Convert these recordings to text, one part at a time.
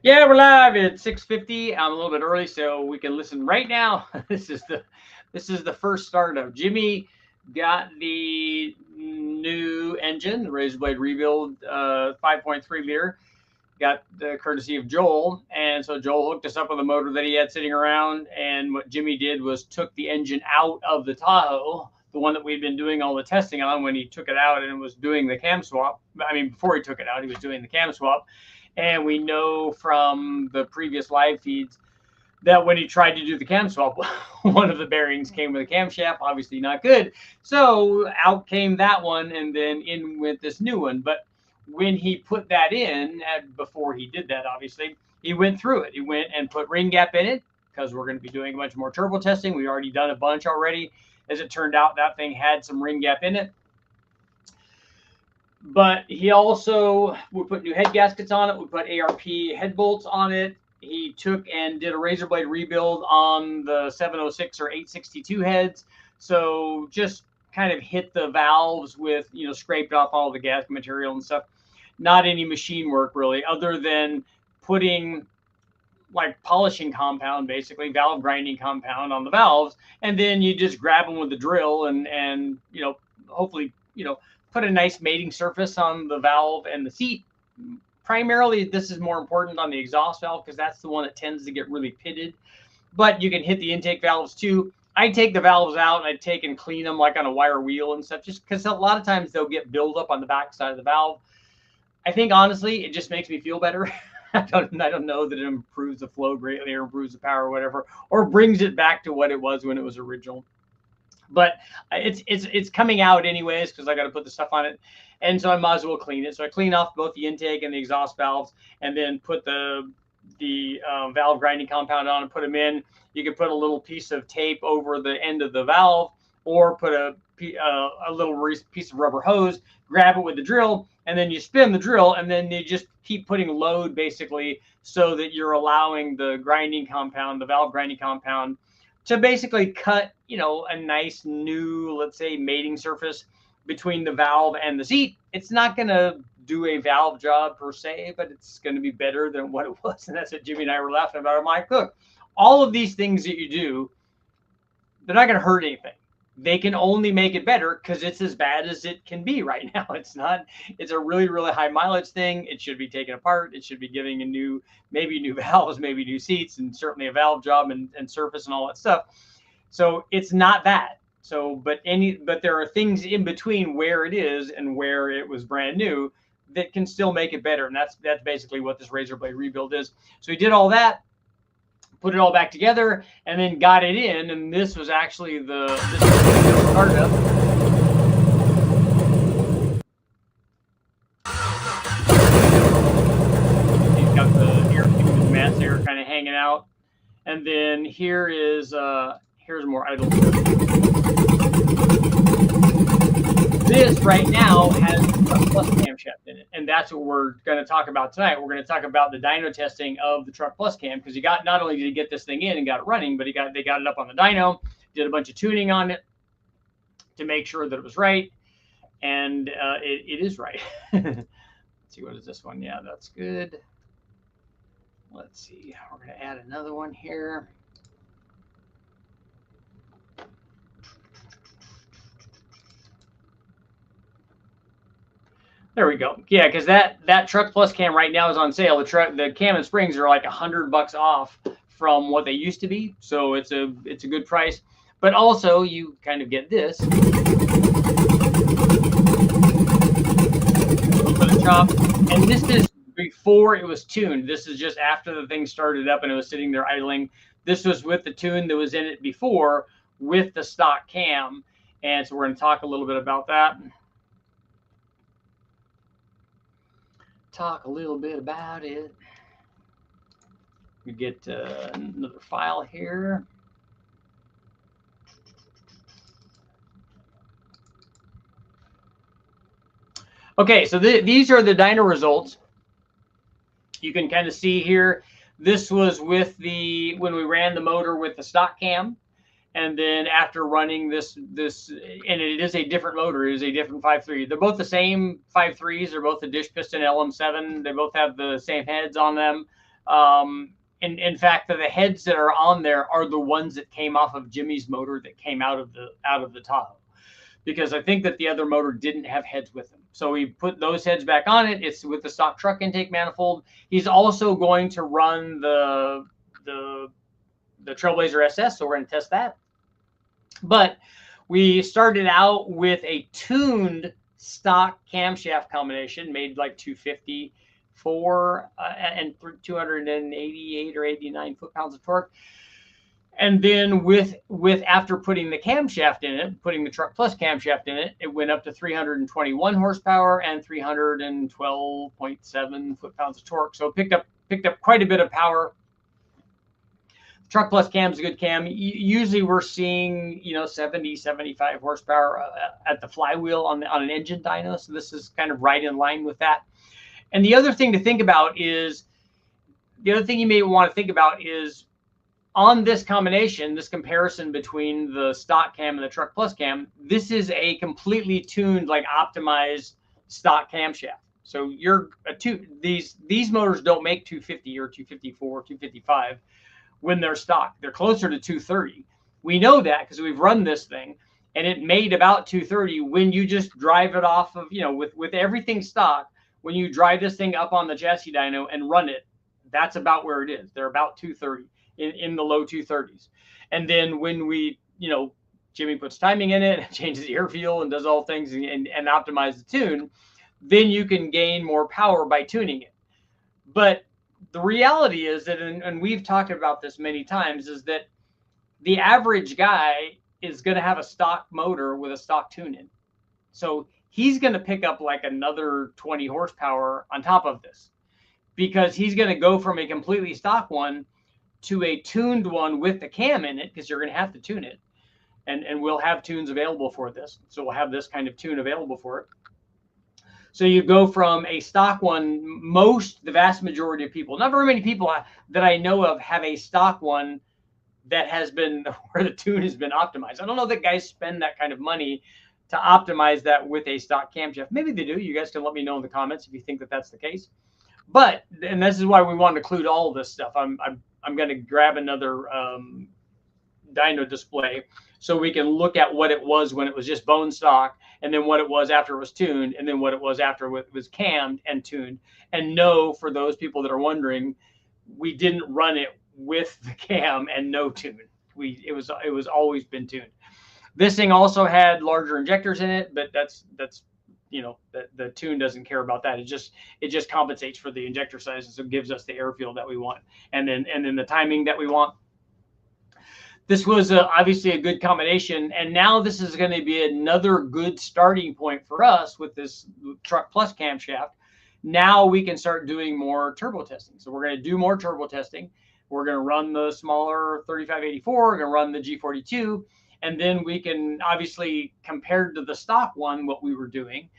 Yeah, we're live at 6:50. I'm a little bit early, so we can listen right now. This is the first start of Jimmy got the new engine, the Razor Blade Rebuild 5.3 liter. Got the courtesy of Joel, and so Joel hooked us up with a motor that he had sitting around. And what Jimmy did was took the engine out of the Tahoe, the one that we'd been doing all the testing on. When he took it out and was doing the cam swap, I mean, before he took it out, he was doing the cam swap. And we know from the previous live feeds that when he tried to do the cam swap, one of the bearings came with a camshaft, obviously not good. So out came that one, and then in with this new one. But when he put that in, before he did that, obviously, he went through it. He went and put ring gap in it because we're going to be doing a bunch more turbo testing. We already done a bunch already. As it turned out, that thing had some ring gap in it. But he also, we put new head gaskets on it. We put ARP head bolts on it. He took and did a razor blade rebuild on the 706 or 862 heads. So just kind of hit the valves with, scraped off all the gasket material and stuff. Not any machine work really, other than putting like polishing compound, basically valve grinding compound on the valves. And then you just grab them with the drill and hopefully, put a nice mating surface on the valve and the seat. Primarily, this is more important on the exhaust valve because that's the one that tends to get really pitted. But you can hit the intake valves too. I take the valves out and I take and clean them like on a wire wheel and stuff, just because a lot of times they'll get buildup on the back side of the valve. I think honestly, it just makes me feel better. I don't know that it improves the flow greatly or improves the power or whatever, or brings it back to what it was when it was original. But it's coming out anyways because I got to put the stuff on it, and so I might as well clean it. So I clean off both the intake and the exhaust valves, and then put the valve grinding compound on and put them in. You can put a little piece of tape over the end of the valve, or put a little piece of rubber hose, grab it with the drill, and then you spin the drill, and then you just keep putting load basically so that you're allowing the grinding compound, the valve grinding compound, to basically cut, a nice new, let's say, mating surface between the valve and the seat. It's not going to do a valve job per se, but it's going to be better than what it was. And that's what Jimmy and I were laughing about. I'm like, look, all of these things that you do, they're not going to hurt anything. They can only make it better because it's as bad as it can be right now. It's a really, really high mileage thing. It should be taken apart. It should be giving maybe new valves, maybe new seats, and certainly a valve job and surface and all that stuff. So it's not that. So, but there are things in between where it is and where it was brand new that can still make it better. And that's basically what this razor blade rebuild is. So he did all that, put it all back together, and then got it in. And this was actually the startup. He's got the air fluid mass air kind of hanging out. And then here's more idle. This right now has Truck Plus camshaft in it, and that's what we're going to talk about tonight. We're going to talk about the dyno testing of the Truck Plus cam, because not only did he get this thing in and got it running, but they got it up on the dyno, did a bunch of tuning on it to make sure that it was right, and it is right. Let's see, what is this one? Yeah, that's good. Let's see, we're going to add another one here. There we go. Yeah, because that Truck Plus cam right now is on sale. The cam and springs are like $100 off from what they used to be, so it's a good price. But also you kind of get this. A little bit of chop, and this is before it was tuned. This is just after the thing started up and it was sitting there idling. This was with the tune that was in it before with the stock cam, and so we're going to talk a little bit about that. Talk a little bit about it. We get another file here. Okay, so these are the dyno results. You can kind of see here, this was with when we ran the motor with the stock cam. And then after running this, and it is a different motor, it is a different 5.3. They're both the same 5.3s. They're both the dish piston LM7. They both have the same heads on them. In fact, the heads that are on there are the ones that came off of Jimmy's motor that came out of the Tahoe, because I think that the other motor didn't have heads with them. So we put those heads back on it. It's with the stock truck intake manifold. He's also going to run the Trailblazer SS, so we're going to test that. But we started out with a tuned stock camshaft combination made like 254 and 288 or 89 foot-pounds of torque. And then with after putting the camshaft in it, putting the Truck Plus camshaft in it, it went up to 321 horsepower and 312.7 foot-pounds of torque. So picked up quite a bit of power. Truck Plus cam is a good cam. Usually we're seeing 70, 75 horsepower at the flywheel on an engine dyno. So this is kind of right in line with that. And the other thing to think about is, the other thing you may want to think about is, on this combination, this comparison between the stock cam and the Truck Plus cam, this is a completely tuned, like optimized stock camshaft. So these motors don't make 250 or 254, 255 when they're stock. They're closer to 230. We know that because we've run this thing, and it made about 230 when you just drive it off of, with everything stock. When you drive this thing up on the chassis dyno and run it, that's about where it is. They're about 230. In the low 230s. And then when we, Jimmy puts timing in it, changes the air fuel and does all things and optimize the tune, then you can gain more power by tuning it. But the reality is that, and we've talked about this many times, is that the average guy is going to have a stock motor with a stock tune in. So he's going to pick up like another 20 horsepower on top of this, because he's going to go from a completely stock one to a tuned one with the cam in it, because you're going to have to tune it. And we'll have tunes available for this. So we'll have this kind of tune available for it. So you go from a stock one, the vast majority of people, not very many people that I know of have a stock one that has been, where the tune has been optimized. I don't know that guys spend that kind of money to optimize that with a stock camshaft. Maybe they do. You guys can let me know in the comments if you think that that's the case. But, and this is why we want to include all of this stuff. I'm going to grab another dyno display so we can look at what it was when it was just bone stock, and then what it was after it was tuned, and then what it was after it was cammed and tuned. And know, for those people that are wondering, we didn't run it with the cam and no tune. It was always been tuned. This thing also had larger injectors in it, but that's the tune doesn't care about that. It just compensates for the injector size, and so it gives us the air fuel that we want, and then the timing that we want. This was obviously a good combination, and now this is going to be another good starting point for us with this Truck Plus camshaft. Now we can start doing more turbo testing. So we're going to do more turbo testing. We're going to run the smaller 3584. We're going to run the G42. And then we can, obviously, compared to the stock one, what we were doing,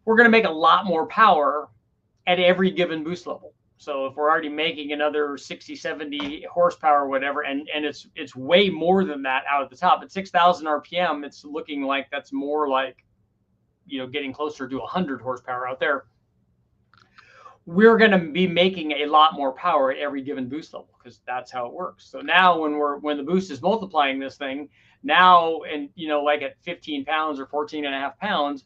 we're going to make a lot more power at every given boost level. So if we're already making another 60, 70 horsepower or whatever, and it's way more than that out at the top. At 6,000 RPM, it's looking like that's more like, getting closer to 100 horsepower out there. We're going to be making a lot more power at every given boost level, because that's how it works. So now when the boost is multiplying this thing now, and like at 15 pounds or 14.5 pounds,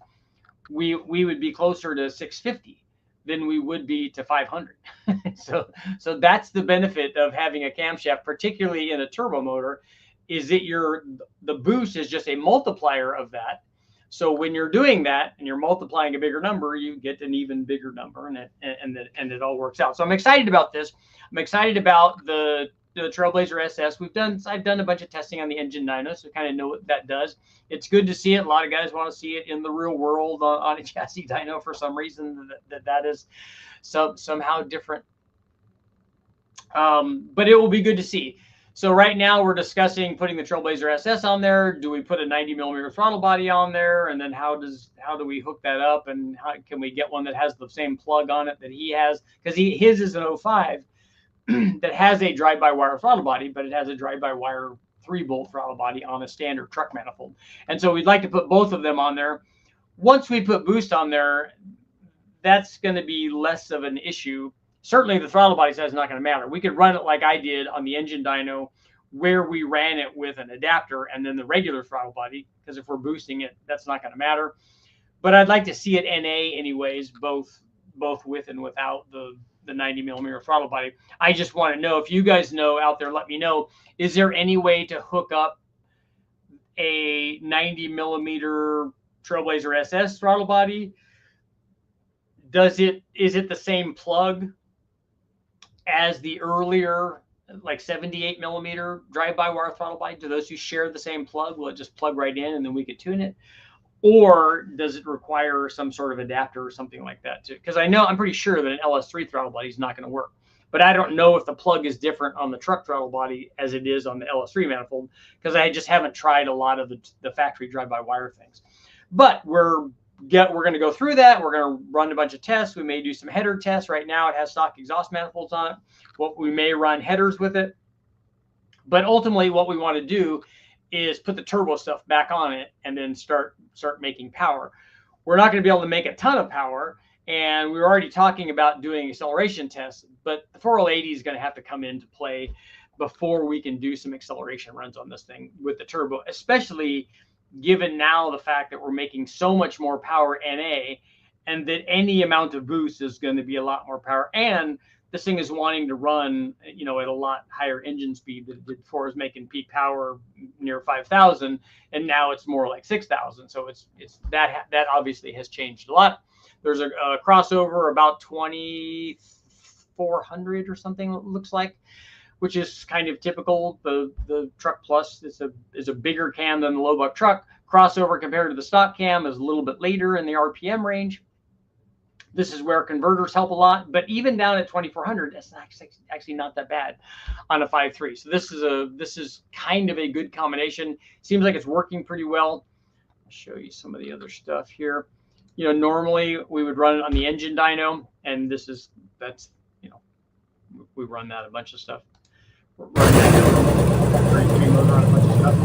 we would be closer to 650 than we would be to 500. so that's the benefit of having a camshaft, particularly in a turbo motor, is that the boost is just a multiplier of that. So when you're doing that and you're multiplying a bigger number, you get an even bigger number, and it all works out. So I'm excited about this. I'm excited about the Trailblazer SS. I've done a bunch of testing on the engine dyno, so kind of know what that does. It's good to see it. A lot of guys want to see it in the real world on a chassis dyno for some reason. That is somehow different. But it will be good to see. So right now we're discussing putting the Trailblazer SS on there. Do we put a 90mm throttle body on there? And then how do we hook that up? And how can we get one that has the same plug on it that he has? Because his is an 05 that has a drive-by-wire throttle body, but it has a drive-by-wire 3-bolt throttle body on a standard truck manifold. And so we'd like to put both of them on there. Once we put boost on there, that's going to be less of an issue, certainly the throttle body size is not going to matter. We could run it like I did on the engine dyno, where we ran it with an adapter and then the regular throttle body, because if we're boosting it, that's not going to matter. But I'd like to see it NA anyways, both with and without the 90 millimeter throttle body. I just want to know, if you guys know out there, let me know, is there any way to hook up a 90 millimeter Trailblazer SS throttle body? Is it the same plug as the earlier, like 78 millimeter drive-by-wire throttle body? Do those two share the same plug? Will it just plug right in and then we could tune it? Or does it require some sort of adapter or something like that too? Because I'm pretty sure that an LS3 throttle body is not going to work. But I don't know if the plug is different on the truck throttle body as it is on the LS3 manifold, because I just haven't tried a lot of the factory drive-by-wire things. But we're going to go through that. We're going to run a bunch of tests. We may do some header tests. Right now it has stock exhaust manifolds on it. We may run headers with it. But ultimately what we want to do is put the turbo stuff back on it and then start making power. We're not going to be able to make a ton of power, and we were already talking about doing acceleration tests, but the 4L80 is going to have to come into play before we can do some acceleration runs on this thing with the turbo, especially given now the fact that we're making so much more power NA, and that any amount of boost is going to be a lot more power. And this thing is wanting to run, at a lot higher engine speed than it did before. It was making peak power near 5,000, and now it's more like 6,000. So it's that obviously has changed a lot. There's a crossover about 2,400 or something, it looks like, which is kind of typical. The Truck Plus is a bigger cam than the low buck truck. Crossover compared to the stock cam is a little bit later in the RPM range. This is where converters help a lot, but even down at 2,400, it's actually not that bad on a 5.3. So this is kind of a good combination. Seems like it's working pretty well. I'll show you some of the other stuff here. Normally we would run it on the engine dyno, and we run that a bunch of stuff. We're running that 33 motor on a bunch of stuff.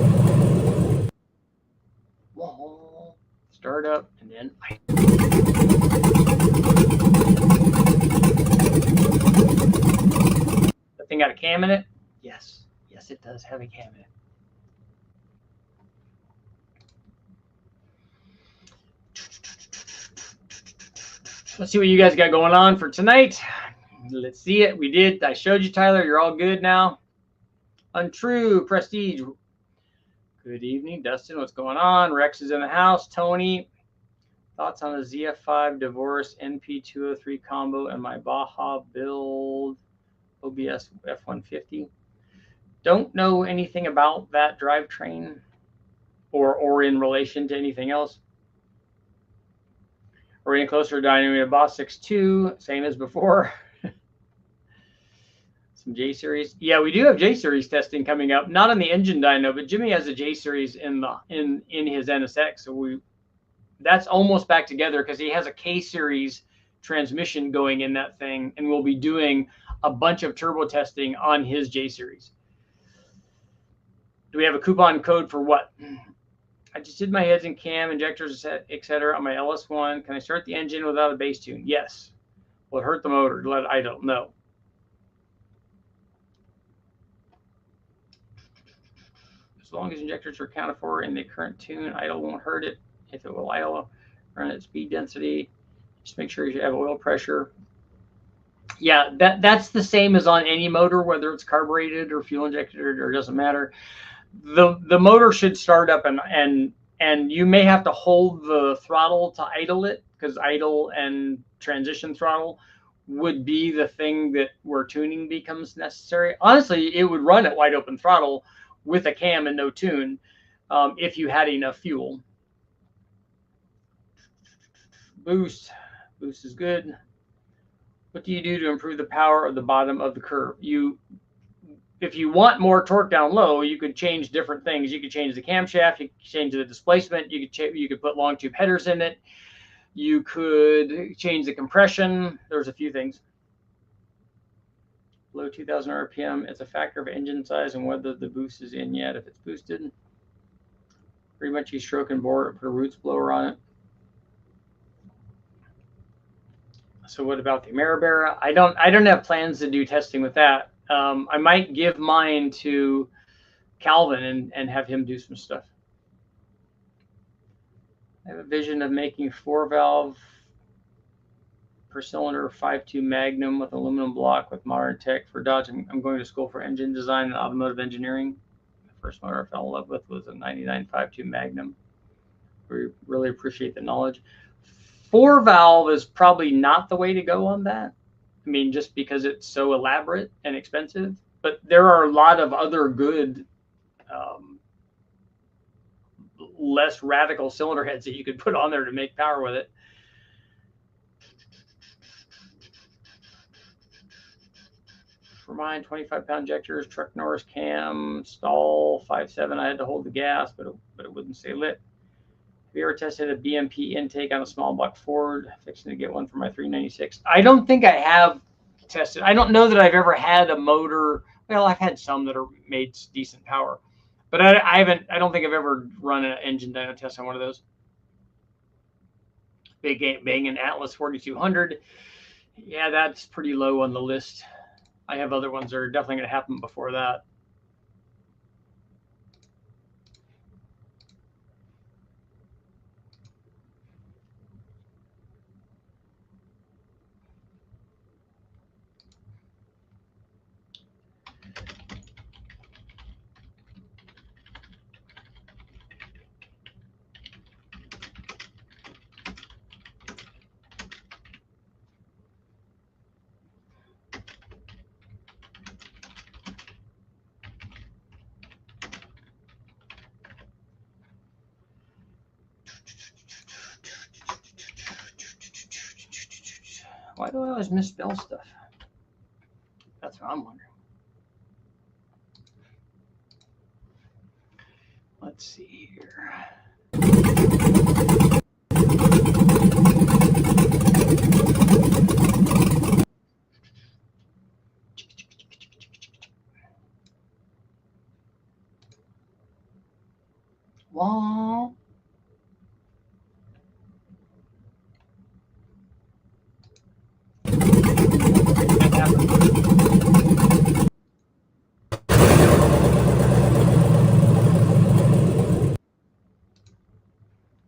Whoa. Start up, and then that thing got a cam in it? Yes, it does have a cam in it. Let's see what you guys got going on for tonight. Let's see it. We did. I showed you, Tyler. You're all good now. Untrue. Prestige. Good evening, Dustin. What's going on? Rex is in the house. Tony. Thoughts on the ZF5 Divorce NP203 combo and my Baja build OBS F-150? Don't know anything about that drivetrain or in relation to anything else. We're getting closer to dyno. Boss 6.2, same as before. Some J series. Yeah, we do have J series testing coming up. Not on the engine dyno, but Jimmy has a J series in his NSX. So that's almost back together because he has a K series transmission going in that thing, and we'll be doing a bunch of turbo testing on his J series. Do we have a coupon code for what? I just did my heads and cam, injectors, etc. on my LS1. Can I start the engine without a base tune? Yes. Will it hurt the motor? I don't know. As long as injectors are accounted for in the current tune, idle won't hurt it. If it will idle, run at speed density. Just make sure you have oil pressure. Yeah, that's the same as on any motor, whether it's carbureted or fuel injected or doesn't matter. The motor should start up and you may have to hold the throttle to idle it, because idle and transition throttle would be the thing where tuning becomes necessary. Honestly, it would run at wide open throttle with a cam and no tune if you had enough fuel. Boost is good. What do you do to improve the power of the bottom of the curve? If you want more torque down low, you could change different things. You could change the camshaft, you could change the displacement, you could put long tube headers in it, you could change the compression. There's a few things. Below 2,000 RPM, it's a factor of engine size and whether the boost is in yet. If it's boosted, pretty much you stroke and bore it, put a roots blower on it. So what about the Maribera? I don't have plans to do testing with that. I might give mine to Calvin and have him do some stuff. I have a vision of making 4-valve per cylinder 5.2 Magnum with aluminum block with modern tech for Dodge. I'm going to school for engine design and automotive engineering. The first motor I fell in love with was a 99 5.2 Magnum. We really appreciate the knowledge. 4-valve is probably not the way to go on that. I mean, just because it's so elaborate and expensive. But there are a lot of other good, less radical cylinder heads that you could put on there to make power with it. For mine, 25-pound injectors, truck Norris cam, stall 5.7. I had to hold the gas, but it wouldn't stay lit. Have you ever tested a BMP intake on a small block Ford? Fixing to get one for my 396. I don't think I have tested. I don't know that I've ever had a motor. Well, I've had some that are made decent power, but I haven't. I don't think I've ever run an engine dyno test on one of those. Big Bang Atlas 4200. Yeah, that's pretty low on the list. I have other ones that are definitely going to happen before that. Why do I always misspell stuff? That's what I'm wondering. Let's see here. Wow.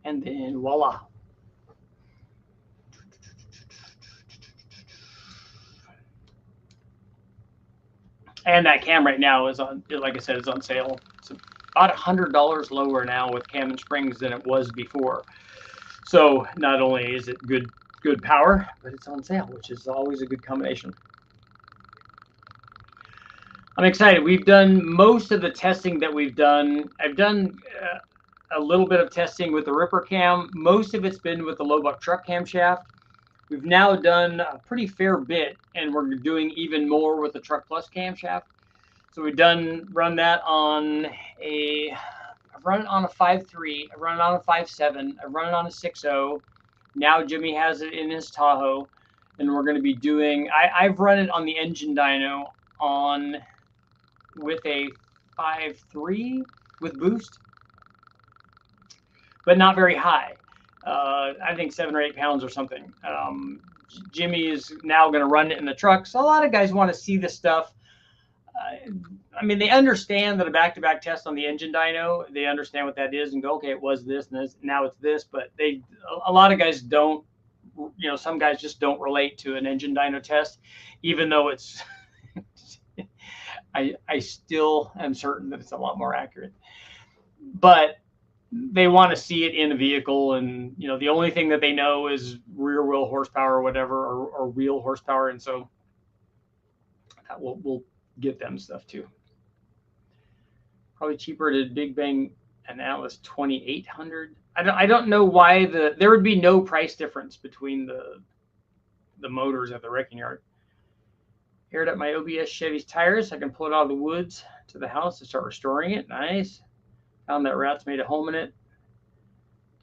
And then voila. And that cam right now is on, like I said, is on sale. It's about $100 lower now with cam and springs than it was before. So not only is it good power, but it's on sale, which is always a good combination. I'm excited. We've done most of the testing that we've done. I've done a little bit of testing with the Ripper cam. Most of it's been with the Lowbuck truck camshaft. We've now done a pretty fair bit, and we're doing even more with the Truck Plus camshaft. So we've run that on I've run it on a 5.3, I've run it on a 5.7, I've run it on a 6.0. Now Jimmy has it in his Tahoe, and we're going to be doing, I've run it on the engine dyno with a 5.3 with boost, but not very high. I think 7 or 8 pounds or something. Jimmy is now going to run it in the truck. So a lot of guys want to see this stuff. I mean, they understand that a back-to-back test on the engine dyno, they understand what that is and go, okay, it was this and this, now it's this. But a lot of guys don't, some guys just don't relate to an engine dyno test, even though it's, I still am certain that it's a lot more accurate. But they want to see it in a vehicle, and the only thing that they know is rear wheel horsepower or whatever, or wheel horsepower, and so that we'll get them stuff too. Probably cheaper to Big Bang and Atlas 2800. I don't know why there would be no price difference between the motors at the wrecking yard. Aired up my OBS Chevy's tires so I can pull it out of the woods to the house and start restoring it. Nice. Found that rats made a home in it.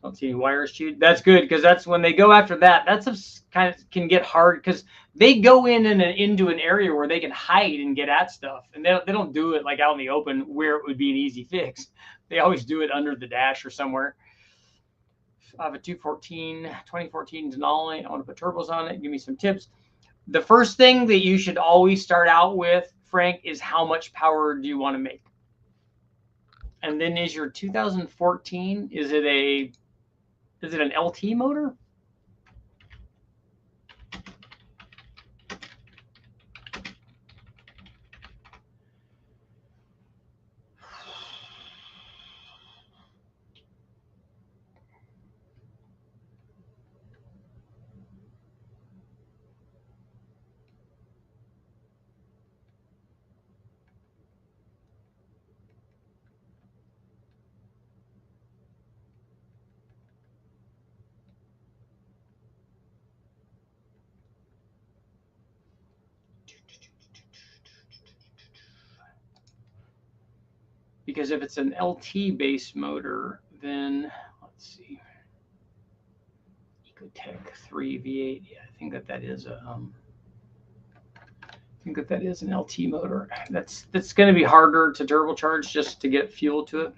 Don't see any wires chewed. That's good, because that's when they go after that. That's kind of can get hard because they go into an area where they can hide and get at stuff, and they don't do it like out in the open where it would be an easy fix. They always do it under the dash or somewhere. I have a 2014 Denali. I want to put turbos on it. Give me some tips. The first thing that you should always start out with, Frank, is how much power do you want to make? And then is your 2014, is it an LT motor? Because if it's an LT base motor, then let's see. Ecotech 3 V8. Yeah, I think that is a an LT motor. That's going to be harder to turbocharge just to get fuel to it.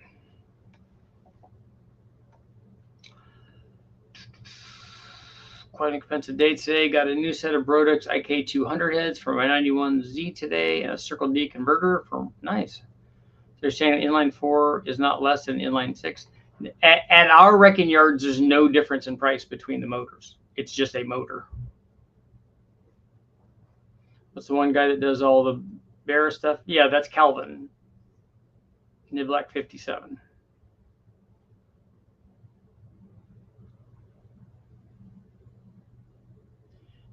Quite an expensive day today. Got a new set of Brodix IK200 heads for my 91Z today, and a Circle D converter from nice. They're saying inline 4 is not less than inline 6. At our wrecking yards, there's no difference in price between the motors. It's just a motor. What's the one guy that does all the Bear stuff? Yeah, that's Calvin. Niblack 57.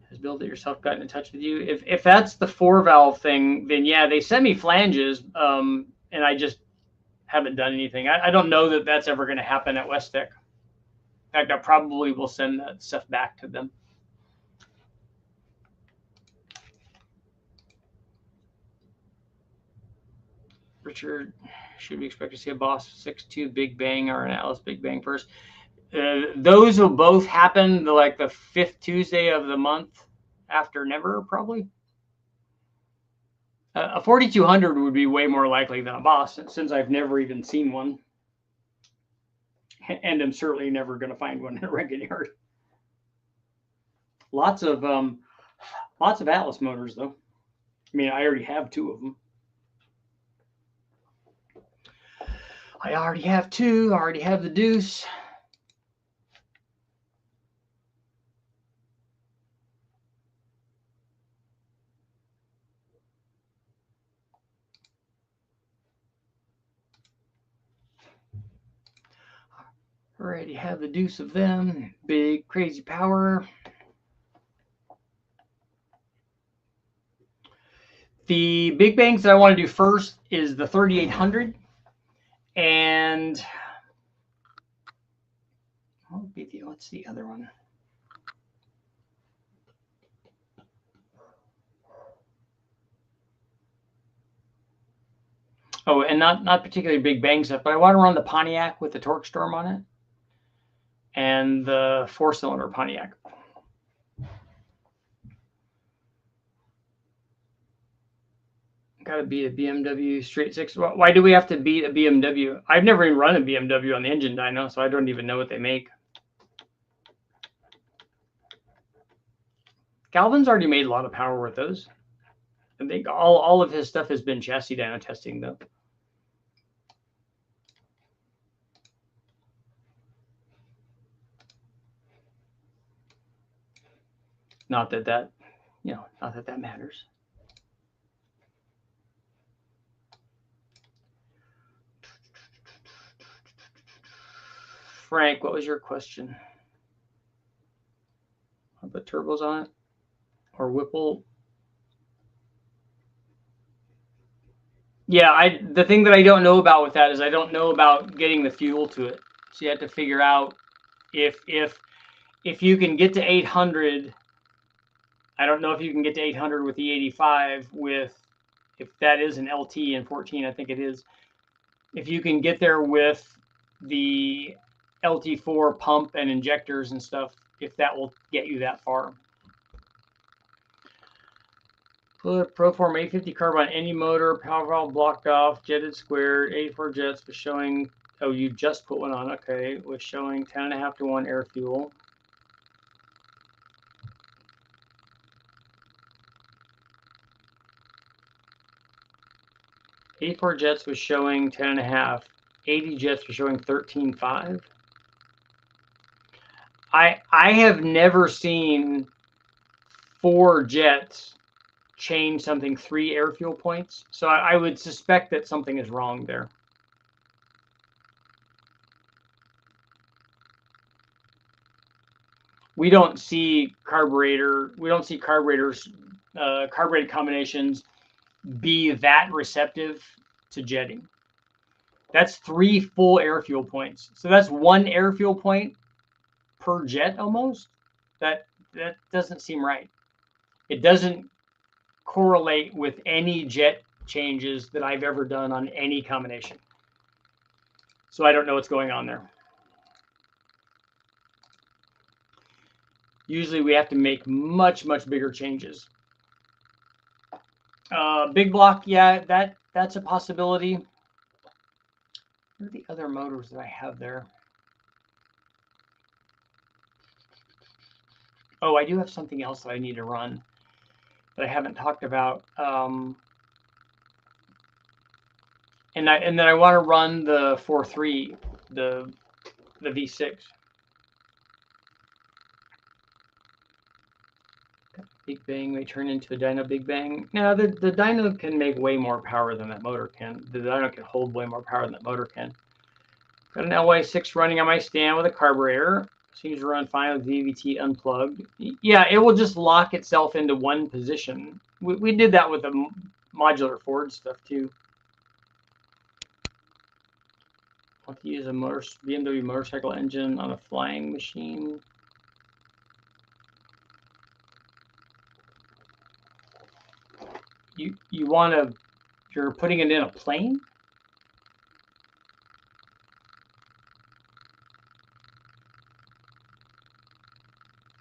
Has Build It Yourself gotten in touch with you? If that's the 4-valve thing, then yeah, they sent me flanges, and I just haven't done anything. I don't know that that's ever going to happen at Westech. In fact, I probably will send that stuff back to them. Richard, should we expect to see a Boss 6.2 Big Bang or an Atlas Big Bang first? Those will both happen like the 5th Tuesday of the month after Never, probably. A 4200 would be way more likely than a Boss, since I've never even seen one. And I'm certainly never going to find one in a wrecking yard. Lots of Atlas motors, though. I mean, I already have 2 of them. I already have 2. I already have the Deuce. Already have the Deuce of them. Big, crazy power. The big bangs that I want to do first is the 3800. And what's the other one? Oh, and not particularly big bang stuff, but I want to run the Pontiac with the torque storm on it, and the 4-cylinder Pontiac. Got to beat a BMW straight 6. Why do we have to beat a BMW? I've never even run a BMW on the engine dyno, so I don't even know what they make. Calvin's already made a lot of power with those. I think all of his stuff has been chassis dyno testing, though. Not that that matters. Frank, what was your question? I'll put turbos on it, or Whipple. Yeah, the thing that I don't know about with that is I don't know about getting the fuel to it. So you have to figure out if you can get to 800. I don't know if you can get to 800 with the 85 if that is an LT in 14, I think it is. If you can get there with the LT4 pump and injectors and stuff, if that will get you that far. Put Proform 850 carb on any motor, power valve blocked off, jetted square, 84 jets for showing Oh, you just put one on. Okay, it was showing 10.5 to 1 air fuel. A4 jets was showing 10.5. 80 jets was showing 13.5. I have never seen 4 jets change something 3 air fuel points. So I would suspect that something is wrong there. We don't see carburetors, carbureted combinations be that receptive to jetting. That's 3 full air fuel points. So that's 1 air fuel point per jet almost. That doesn't seem right. It doesn't correlate with any jet changes that I've ever done on any combination. So I don't know what's going on there. Usually we have to make much bigger changes. Big block, yeah, that's a possibility. What are the other motors that I have there? Oh, I do have something else that I need to run that I haven't talked about. And then I want to run the 4.3, the V6. Big Bang may turn into a dyno Big Bang. No, the dyno can make way more power than that motor can. The dyno can hold way more power than that motor can. Got an LY6 running on my stand with a carburetor. Seems to run fine with VVT unplugged. Yeah, it will just lock itself into one position. We did that with the modular Ford stuff too. Want to use a BMW motorcycle engine on a flying machine. You want to, you're putting it in a plane?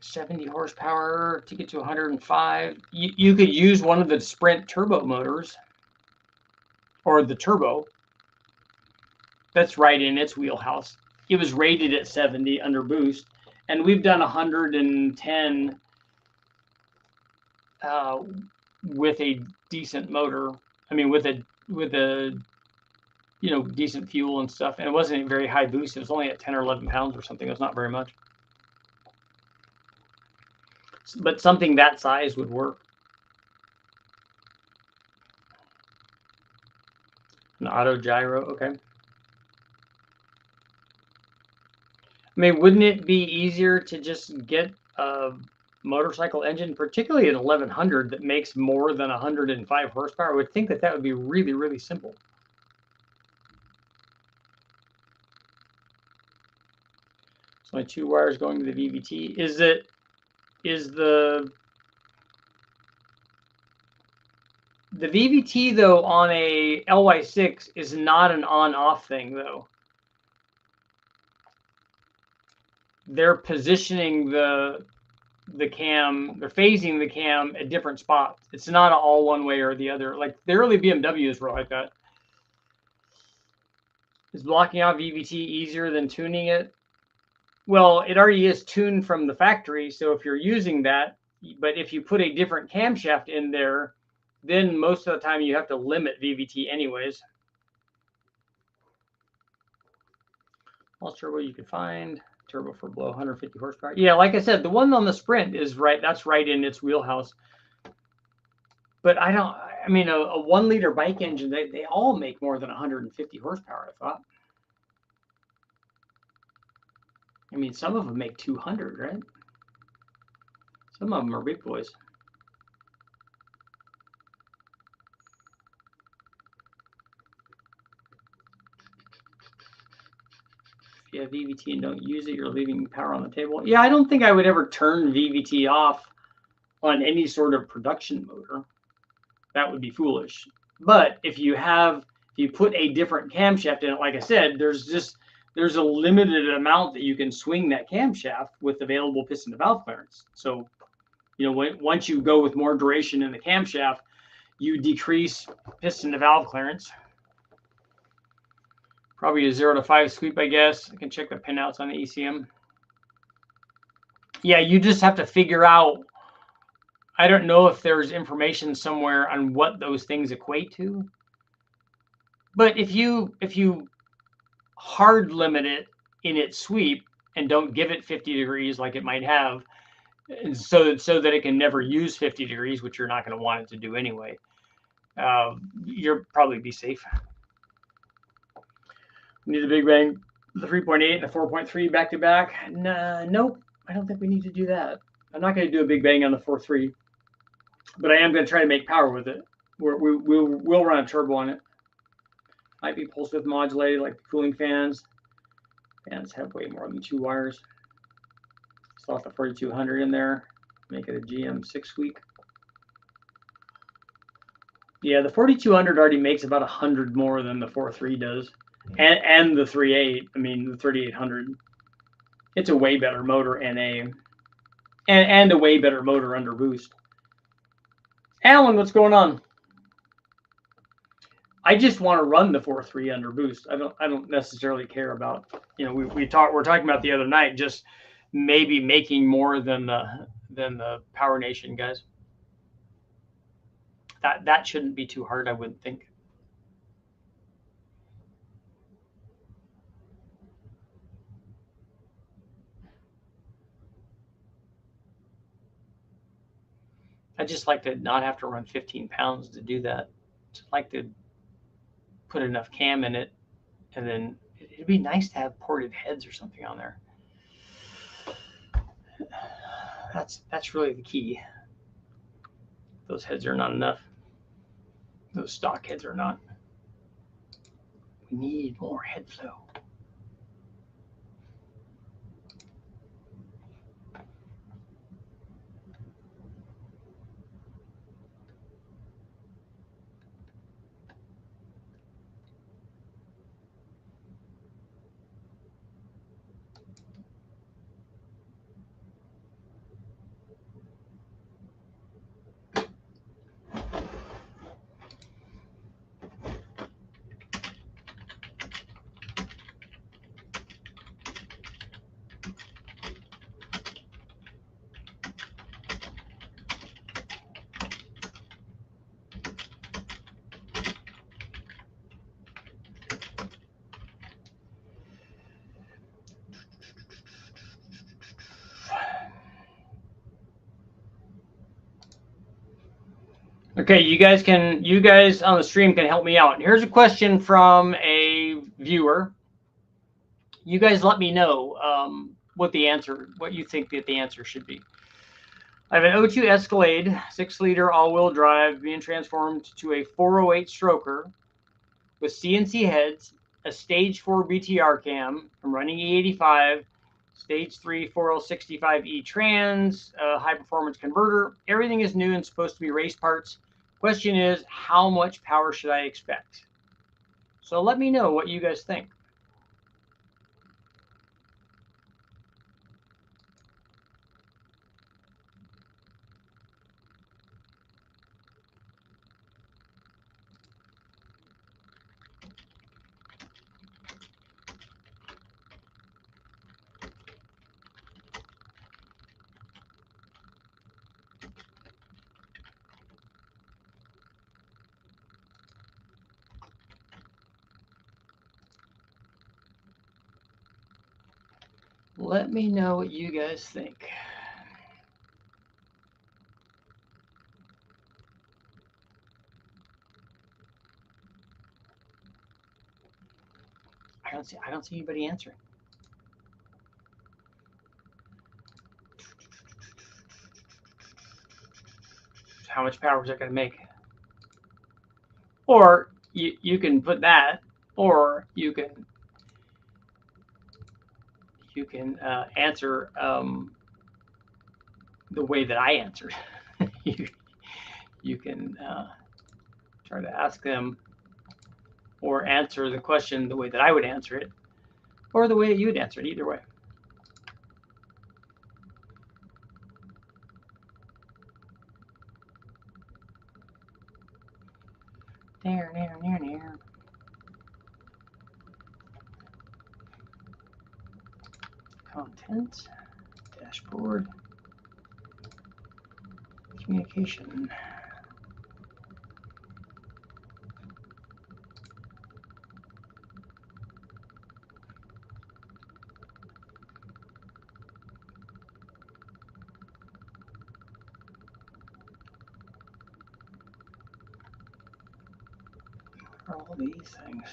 $70 horsepower to get to 105. You could use one of the Sprint turbo motors, or the turbo. That's right in its wheelhouse. It was rated at 70 under boost, and we've done 110 with a decent motor. I mean, with a decent fuel and stuff, and it wasn't very high boost. It was only at 10 or 11 pounds or something. It was not very much, but something that size would work. An auto gyro, okay. I mean, wouldn't it be easier to just get a motorcycle engine, particularly an 1100 that makes more than 105 horsepower? I would think that would be really simple. It's only 2 wires going to the VVT. Is the VVT though on a LY6 is not an on-off thing though. They're positioning the cam, they're phasing the cam at different spots. It's not all one way or the other. Like the early BMWs were like that. Is blocking out VVT easier than tuning it? Well, it already is tuned from the factory. So if you're using that, but if you put a different camshaft in there, then most of the time you have to limit VVT anyways. All turbo you can find. Turbo for below 150 horsepower. Yeah, like I said, the one on the Sprint is right. That's right in its wheelhouse. But I mean, a 1-liter bike engine, they all make more than 150 horsepower, I thought. I mean, some of them make 200, right? Some of them are big boys. If you have VVT and don't use it, you're leaving power on the table. Yeah, I don't think I would ever turn VVT off on any sort of production motor. That would be foolish. But if you put a different camshaft in it, like I said, there's a limited amount that you can swing that camshaft with available piston to valve clearance. So, once you go with more duration in the camshaft, you decrease piston to valve clearance. Probably a 0 to 5 sweep, I guess. I can check the pinouts on the ECM. Yeah, you just have to figure out. I don't know if there's information somewhere on what those things equate to. But if you hard limit it in its sweep and don't give it 50 degrees like it might have, and so that it can never use 50 degrees, which you're not going to want it to do anyway, you'll probably be safe. Need a big bang, the 3.8 and the 4.3 back to back. Nope, I don't think we need to do that. I'm not going to do a big bang on the 4.3, but I am going to try to make power with it. We'll run a turbo on it. Might be pulse width modulated like the cooling fans. Fans have way more than 2 wires. Slot the 4200 in there. Make it a GM 6-week. Yeah, the 4200 already makes about 100 more than the 4.3 does. And the 3.8, I mean the 3800. It's a way better motor NA. And a way better motor under boost. Alan, what's going on? I just want to run the 4.3 under boost. I don't necessarily care about, we're talking about the other night, just maybe making more than the Power Nation guys. That shouldn't be too hard, I wouldn't think. I just like to not have to run 15 pounds to do that. Just like to put enough cam in it, and then it'd be nice to have ported heads or something on there. That's really the key. Those heads are not enough. Those stock heads are not. We need more head flow. Okay, you guys on the stream can help me out. Here's a question from a viewer. You guys let me know what you think that the answer should be. I have an O2 Escalade, 6-liter all-wheel drive, being transformed to a 408 stroker with CNC heads, a stage 4 BTR cam. I'm running E85, stage 3 4L65E trans, high performance converter. Everything is new and supposed to be race parts. Question is, how much power should I expect? So let me know what you guys think. Let me know what you guys think. I don't see anybody answering. How much power is that going to make? Or you can put that, or you can answer the way that I answered. you can try to ask them, or answer the question the way that I would answer it, or the way that you would answer it. Either way. There. Content, dashboard, communication. All these things.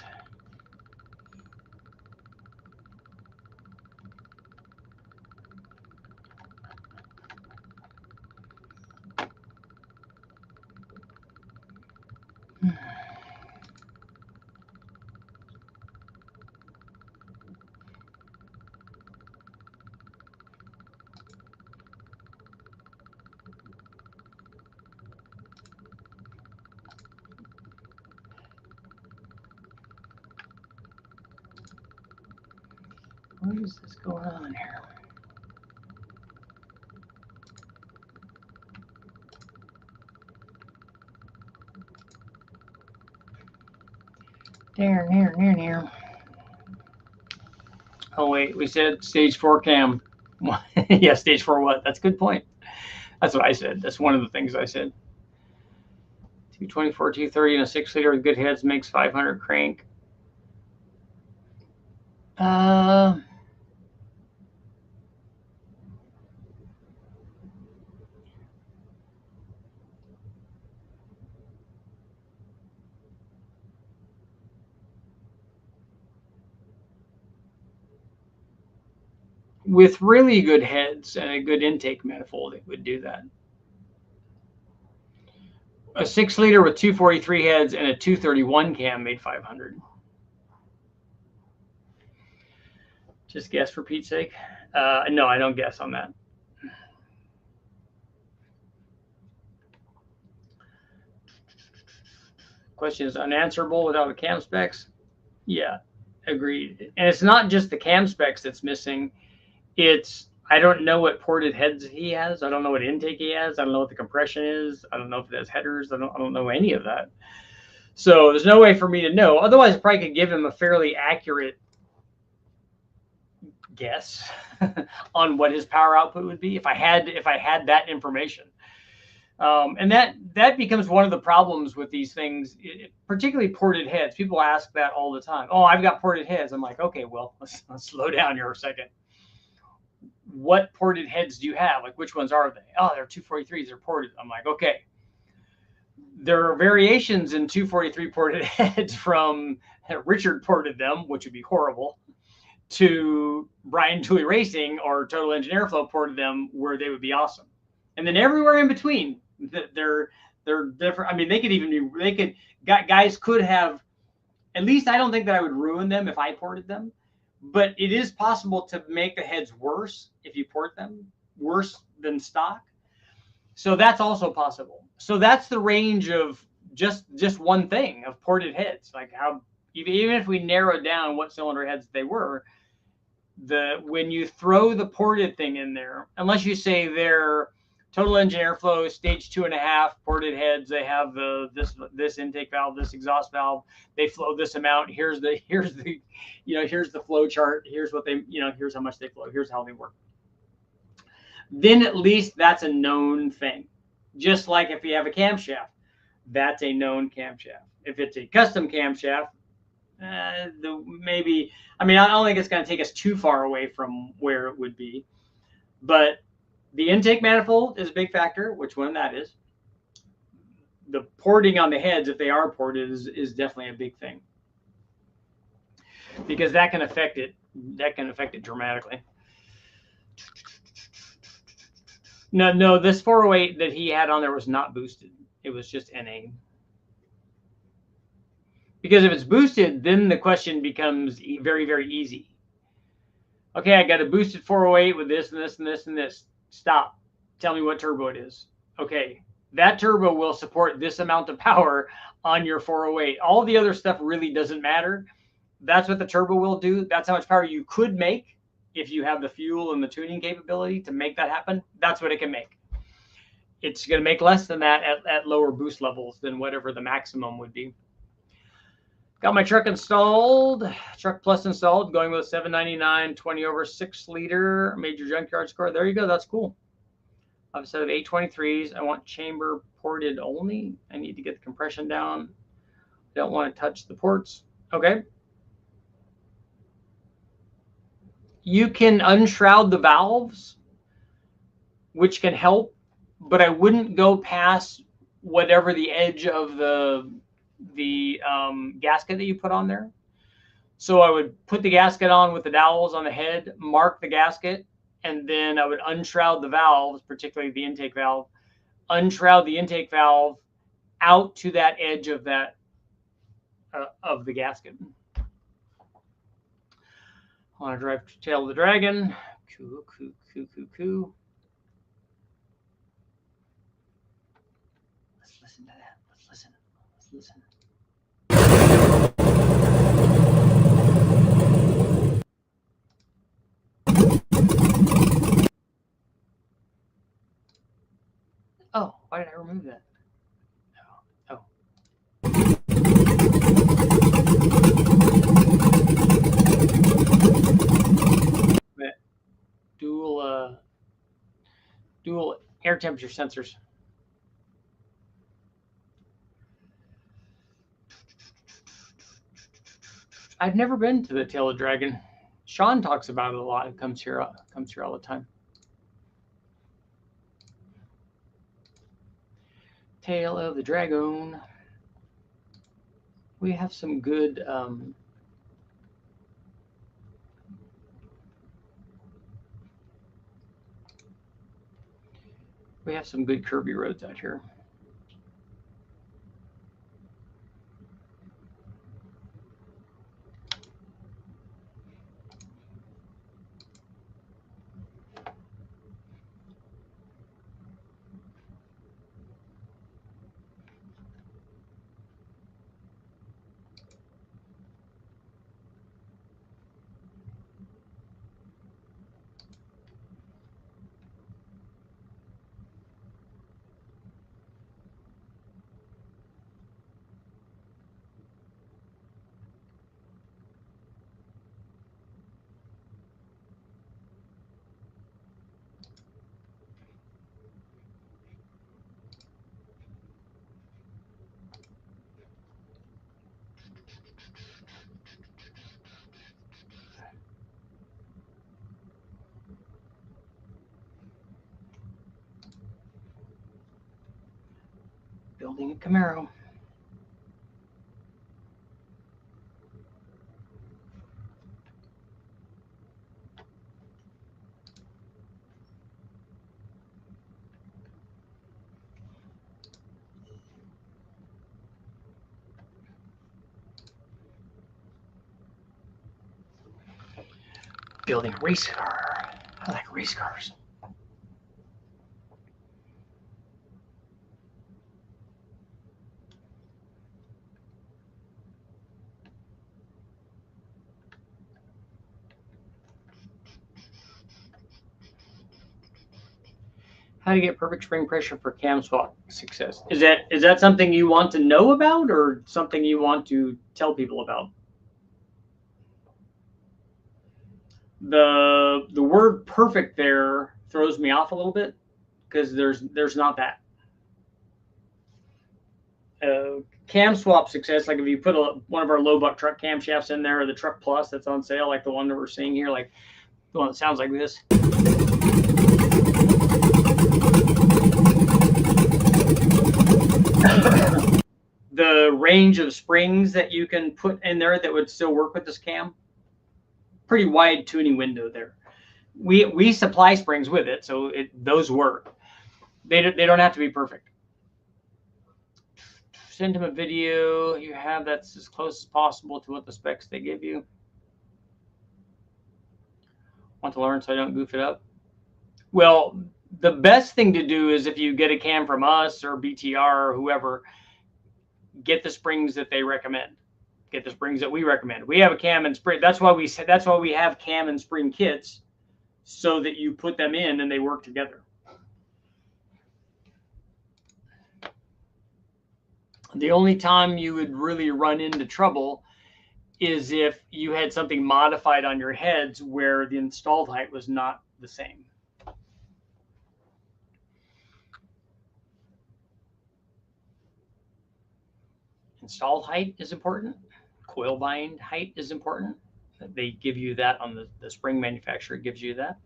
What is this going on here? There. Oh wait, we said stage 4 cam. Yeah, stage 4 what? That's a good point. That's what I said. That's one of the things I said. 224, 230, and a 6-liter with good heads makes 500 crank. With really good heads and a good intake manifold, it would do that. A 6-liter with 243 heads and a 231 cam made 500. Just guess for Pete's sake. No, I don't guess on that. Question is unanswerable without the cam specs. Yeah, agreed. And it's not just the cam specs that's missing. It's, I don't know what ported heads he has. I don't know what intake he has. I don't know what the compression is. I don't know if it has headers. I don't know any of that. So there's no way for me to know. Otherwise, I probably could give him a fairly accurate guess on what his power output would be if I had that information. And that becomes one of the problems with these things, particularly ported heads. People ask that all the time. Oh, I've got ported heads. I'm like, okay, well, let's slow down here a second. What ported heads do you have? Like, which ones are they? Oh, they're 243s. They're ported. I'm like, okay. There are variations in 243 ported heads from Richard ported them, which would be horrible, to Brian Tooley Racing or Total Engine Airflow ported them where they would be awesome. And then everywhere in between, they're different. I mean, guys could have, at least I don't think that I would ruin them if I ported them, but it is possible to make the heads worse if you port them, worse than stock. So that's also possible. So that's the range of just one thing of ported heads. Like how, even if we narrow down what cylinder heads they were, when you throw the ported thing in there, unless you say they're Total Engine Airflow stage 2.5 ported heads, they have this intake valve, this exhaust valve, they flow this amount. Here's the flow chart. Here's what they, here's how much they flow. Here's how they work. Then at least that's a known thing. Just like if you have a camshaft, that's a known camshaft. If it's a custom camshaft, maybe, I mean, I don't think it's going to take us too far away from where it would be, but the intake manifold is a big factor, which one that is. The porting on the heads, if they are ported, is definitely a big thing, because that can affect it. That can affect it dramatically. No, this 408 that he had on there was not boosted. It was just NA. Because if it's boosted, then the question becomes very, very easy. Okay, I got a boosted 408 with this and this and this and this. Stop. Tell me what turbo it is. Okay, that turbo will support this amount of power on your 408. All the other stuff really doesn't matter. That's what the turbo will do. That's how much power you could make if you have the fuel and the tuning capability to make that happen. That's what it can make. It's going to make less than that at lower boost levels than whatever the maximum would be. Got my truck installed, Truck Plus installed, going with a 799 20 over 6 liter major junkyard score. There you go. That's cool. I have a set of 823s. I want chamber ported only. I need to get the compression down. Don't want to touch the ports. Okay. You can unshroud the valves, which can help, but I wouldn't go past whatever the edge of the gasket that you put on there. So I would put the gasket on with the dowels on the head, mark the gasket, and then I would unshroud the valves, particularly the intake valve, unshroud the intake valve out to that edge of that of the gasket. I want to drive Tail of the Dragon. Coo, coo, coo, coo, coo. Let's listen to that. Let's listen. Let's listen. Oh, why did I remove that? Oh. Dual air temperature sensors. I've never been to the Tail of the Dragon. Sean talks about it a lot. It comes here all the time. Tail of the Dragon. We have some good curvy roads out here. Building a Camaro. Building a race car. I like race cars. How to get perfect spring pressure for Camshaft success. Is that something you want to know about or something you want to tell people about? The word perfect there throws me off a little bit because there's not that. Cam swap success, like if you put one of our low buck truck camshafts in there, or the Truck Plus that's on sale, like the one that we're seeing here, like the one that sounds like this. The range of springs that you can put in there that would still work with this cam, pretty wide tuning window there. We supply springs with it, so those work. They don't have to be perfect. Send him a video you have that's as close as possible to what the specs they give you. Want to learn so I don't goof it up? Well, the best thing to do is if you get a cam from us or BTR or whoever, get the springs that they recommend. Get the springs that we recommend. We have a cam and spring. That's why we have cam and spring kits, so that you put them in and they work together. The only time you would really run into trouble is if you had something modified on your heads where the installed height was not the same. Installed height is important. Coil bind height is important. They give you that on the spring manufacturer gives you that.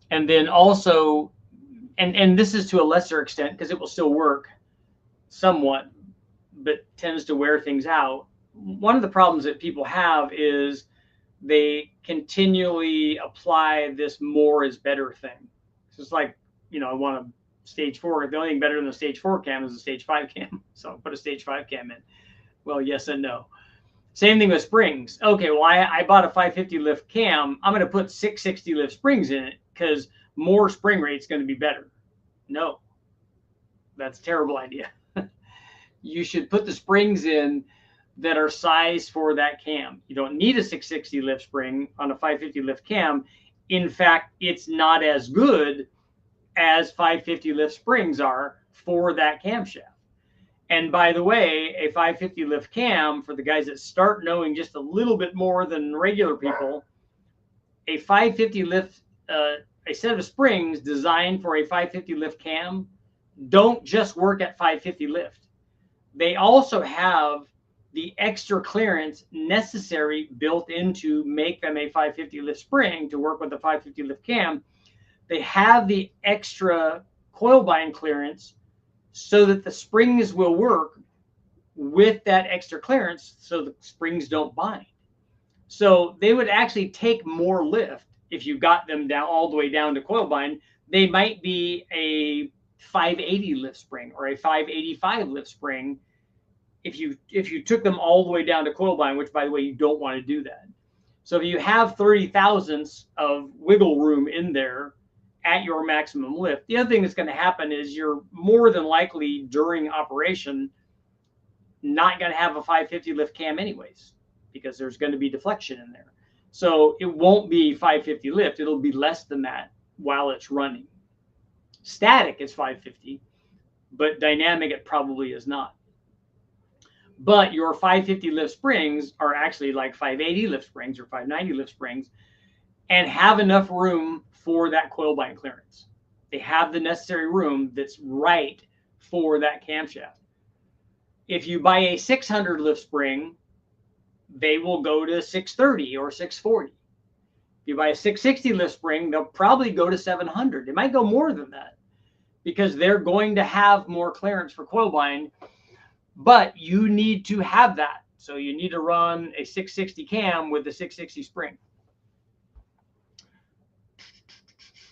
And then also, and this is to a lesser extent because it will still work somewhat, but tends to wear things out. One of the problems that people have is they continually apply this more is better thing. So it's like, you know, I want a stage 4. The only thing better than a stage 4 cam is a stage 5 cam. So put a stage 5 cam in. Well, yes and no. Same thing with springs. Okay, well, I bought a 550 lift cam. I'm going to put 660 lift springs in it because more spring rate is going to be better. No, that's a terrible idea. You should put the springs in that are sized for that cam. You don't need a 660 lift spring on a 550 lift cam. In fact, it's not as good as 550 lift springs are for that camshaft. And by the way, a 550 lift cam, for the guys that start knowing just a little bit more than regular people, a 550 lift, a set of springs designed for a 550 lift cam don't just work at 550 lift. They also have the extra clearance necessary built in to make them a 550 lift spring to work with a 550 lift cam. They have the extra coil bind clearance so that the springs will work with that extra clearance so the springs don't bind. So they would actually take more lift if you got them down all the way down to coil bind. They might be a 580 lift spring or a 585 lift spring if you took them all the way down to coil bind, which by the way, you don't want to do that. So if you have 30 thousandths of wiggle room in there at your maximum lift, the other thing that's going to happen is you're more than likely during operation not going to have a 550 lift cam anyways, because there's going to be deflection in there. So it won't be 550 lift. It'll be less than that while it's running. Static is 550, but dynamic it probably is not. But your 550 lift springs are actually like 580 lift springs or 590 lift springs and have enough room for that coil bind clearance. They have the necessary room that's right for that camshaft. If you buy a 600 lift spring, they will go to 630 or 640. If you buy a 660 lift spring, they'll probably go to 700. They might go more than that because they're going to have more clearance for coil bind. But you need to have that. So you need to run a 660 cam with the 660 spring.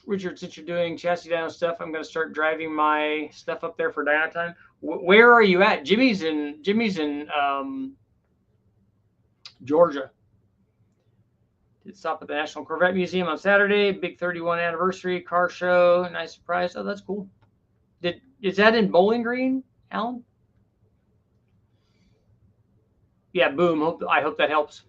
Richard, since you're doing chassis dyno stuff, I'm going to start driving my stuff up there for dyno time. Where are you at? Jimmy's in Georgia. Did stop at the National Corvette Museum on Saturday. Big 31 anniversary car show. Nice surprise. Oh, that's cool. Is that in Bowling Green, Alan? Yeah, boom. I hope that helps.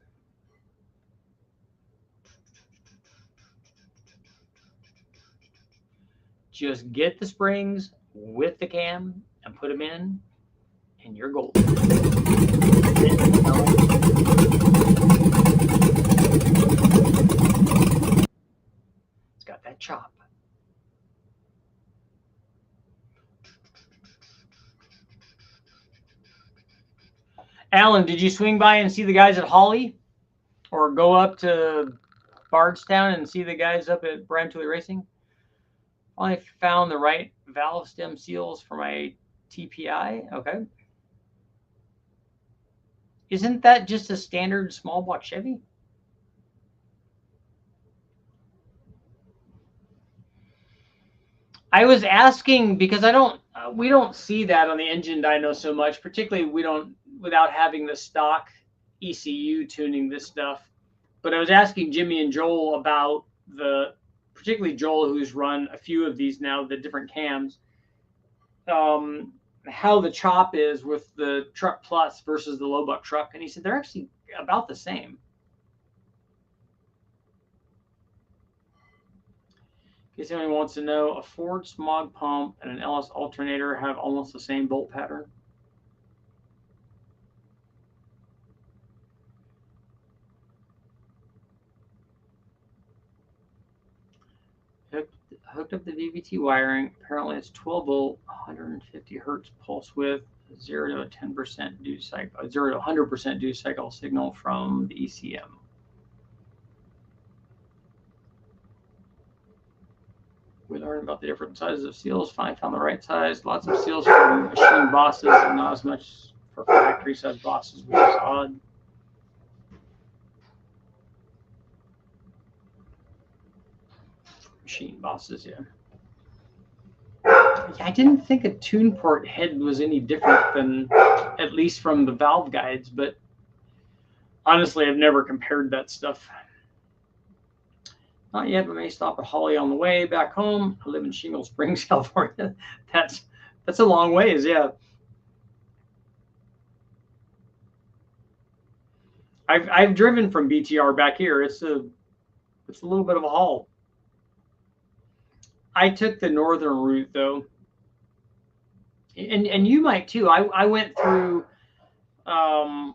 Just get the springs with the cam and put them in, and you're golden. It's got that chop. Alan, did you swing by and see the guys at Holly, or go up to Bardstown and see the guys up at Brian Tooley Racing? I found the right valve stem seals for my TPI. Okay. Isn't that just a standard small block Chevy? I was asking because we don't see that on the engine dyno so much, particularly without having the stock ECU tuning this stuff. But I was asking Jimmy and Joel about particularly Joel, who's run a few of these now, the different cams, how the chop is with the Truck Plus versus the low buck truck. And he said they're actually about the same. In case anyone wants to know, a Ford smog pump and an LS alternator have almost the same bolt pattern. IGBT wiring. Apparently it's 12 volt, 150 hertz pulse width, 0 to 10% duty cycle, 0 to 100% duty cycle signal from the ECM. We learned about the different sizes of seals. Finally found the right size. Lots of seals for machine bosses and not as much for factory size bosses, which is odd. Machine bosses, yeah. I didn't think a tune port head was any different than, at least from the valve guides, but honestly, I've never compared that stuff. Not yet, but may stop at Holly on the way back home. I live in Shingle Springs, California. That's a long ways, yeah. I've driven from BTR back here. It's a little bit of a haul. I took the northern route though, and you might too. I went through Highway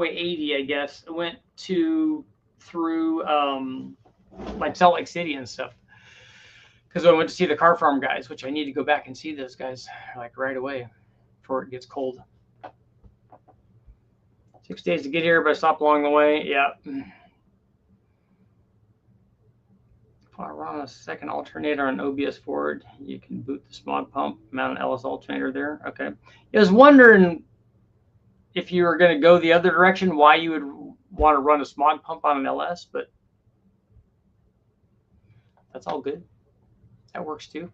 80, I guess. I went through like Salt Lake City and stuff, because I went to see the Car Farm guys, which I need to go back and see those guys like right away before it gets cold. 6 days to get here, but I stopped along the way. Yeah. If I run a second alternator on OBS Ford, you can boot the smog pump, mount an LS alternator there. Okay. I was wondering if you were going to go the other direction, why you would want to run a smog pump on an LS, but that's all good. That works too.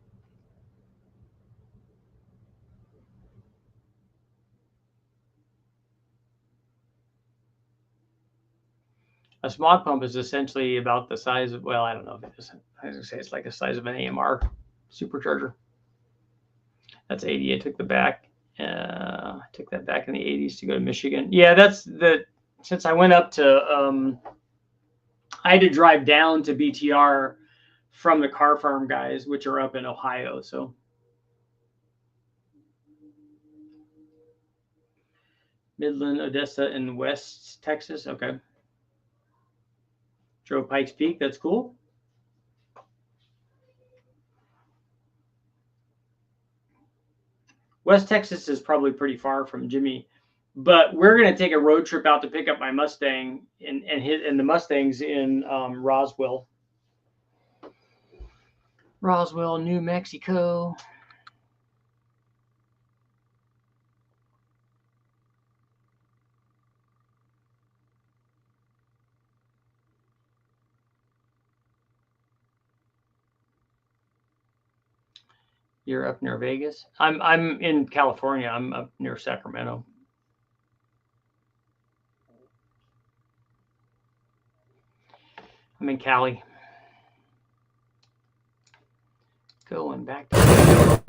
A smog pump is essentially about the size of, well, I don't know if it is. I was going to say it's like the size of an AMR supercharger. That's 80. I took the back. I took that back in the 80s to go to Michigan. Yeah, that's since I went up to, I had to drive down to BTR from the Car Farm guys, which are up in Ohio. So Midland, Odessa, and West Texas. Okay. Drove Pikes Peak. That's cool. West Texas is probably pretty far from Jimmy, but we're going to take a road trip out to pick up my Mustang and the Mustangs in Roswell, New Mexico. You're up near Vegas. I'm in California. I'm up near Sacramento. I'm in Cali. Going back to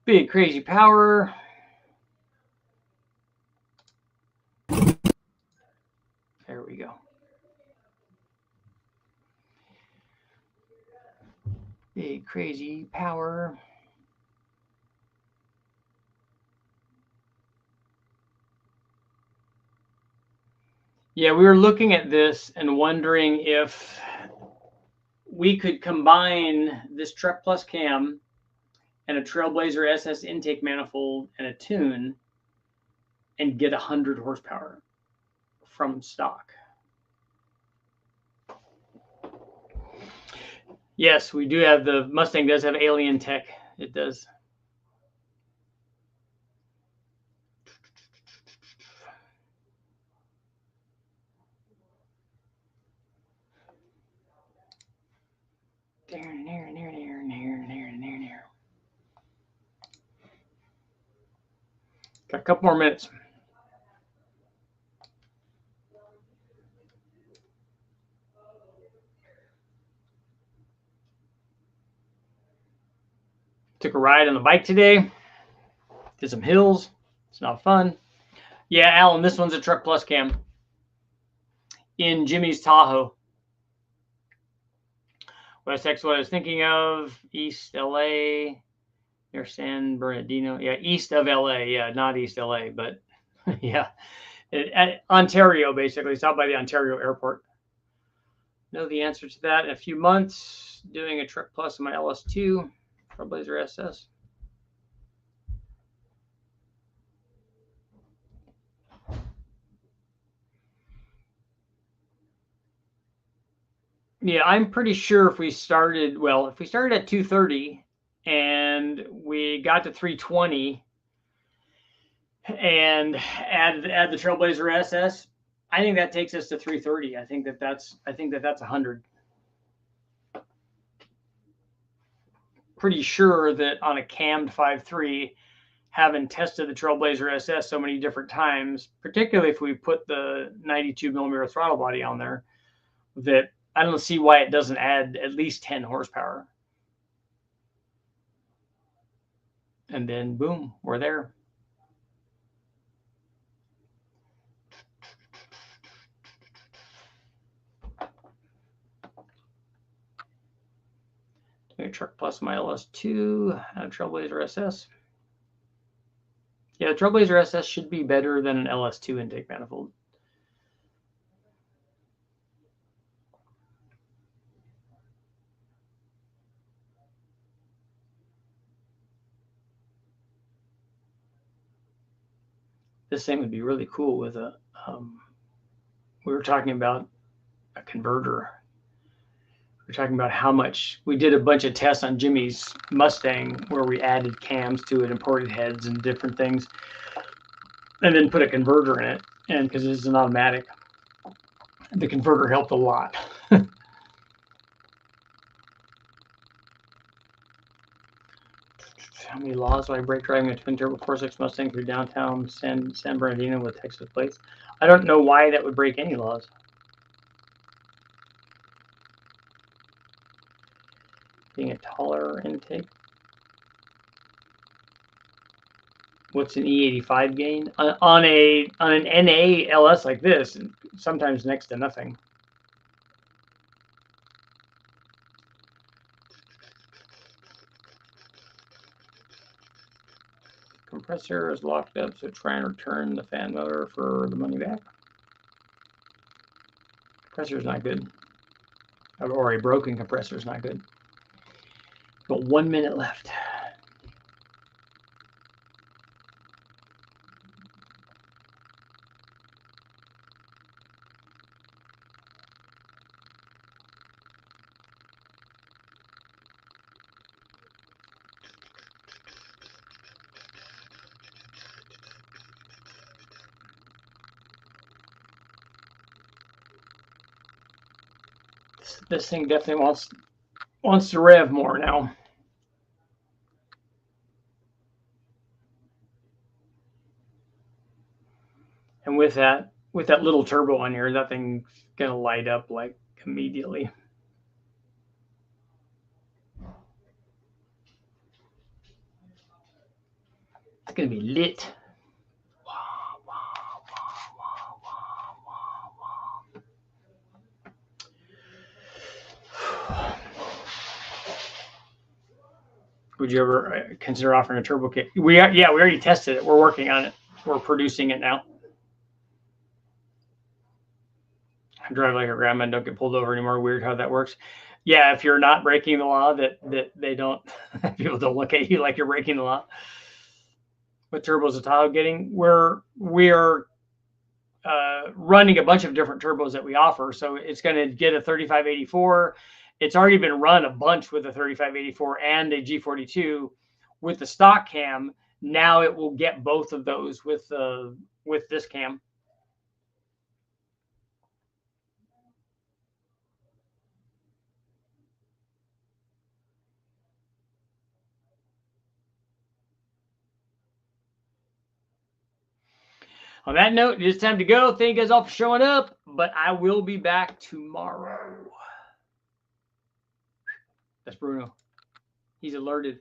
big crazy power. There we go. Big crazy power. Yeah, we were looking at this and wondering if we could combine this Trek Plus cam and a Trailblazer SS intake manifold and a tune and get 100 horsepower from stock. Yes, we do have, the Mustang does have alien tech. It does. Got a couple more minutes. Took a ride on the bike today. Did some hills. It's not fun. Yeah, Alan, this one's a Truck Plus cam in Jimmy's Tahoe. West Texas, what I was thinking of. East LA. Near San Bernardino. Yeah, east of LA. Yeah, not East LA, but yeah. Ontario, basically. It's out by the Ontario airport. Know the answer to that in a few months. Doing a Truck Plus on my LS2, Trailblazer SS. Yeah, I'm pretty sure if we started at 230 and we got to 320 and add the Trailblazer SS, I think that takes us to 330. I think that's 100. Pretty sure that on a cammed 5.3, having tested the Trailblazer SS so many different times, particularly if we put the 92 millimeter throttle body on there, that I don't see why it doesn't add at least 10 horsepower. And then boom, we're there. Truck Plus my LS2 and a Trailblazer SS. Yeah, the Trailblazer SS should be better than an LS2 intake manifold. This thing would be really cool with a, we were talking about a converter. We're talking about how much we did a bunch of tests on Jimmy's Mustang where we added cams to it and ported heads and different things, and then put a converter in it. And because it's an automatic, the converter helped a lot. How many laws do I break driving a twin turbo 4.6 Mustang through downtown San Bernardino with Texas plates? I don't know why that would break any laws. Being a taller intake. What's an E85 gain on an NA LS like this? Sometimes next to nothing. Compressor is locked up, so try and return the fan motor for the money back. Compressor is not good, or a broken compressor is not good. Got 1 minute left. This thing definitely wants to rev more now. And with that little turbo on here, that thing's gonna light up like immediately. It's gonna be lit. Would you ever consider offering a turbo kit? We already tested it. We're working on it. We're producing it now. I drive like a grandma and don't get pulled over anymore. Weird how that works. Yeah, if you're not breaking the law, that they don't, people don't look at you like you're breaking the law. What turbos is Tahoe getting? We're running a bunch of different turbos that we offer. So it's going to get a 3584. It's already been run a bunch with a 3584 and a G42 with the stock cam. Now it will get both of those with this cam. On that note, it is time to go. Thank you guys all for showing up, but I will be back tomorrow. That's Bruno. He's alerted.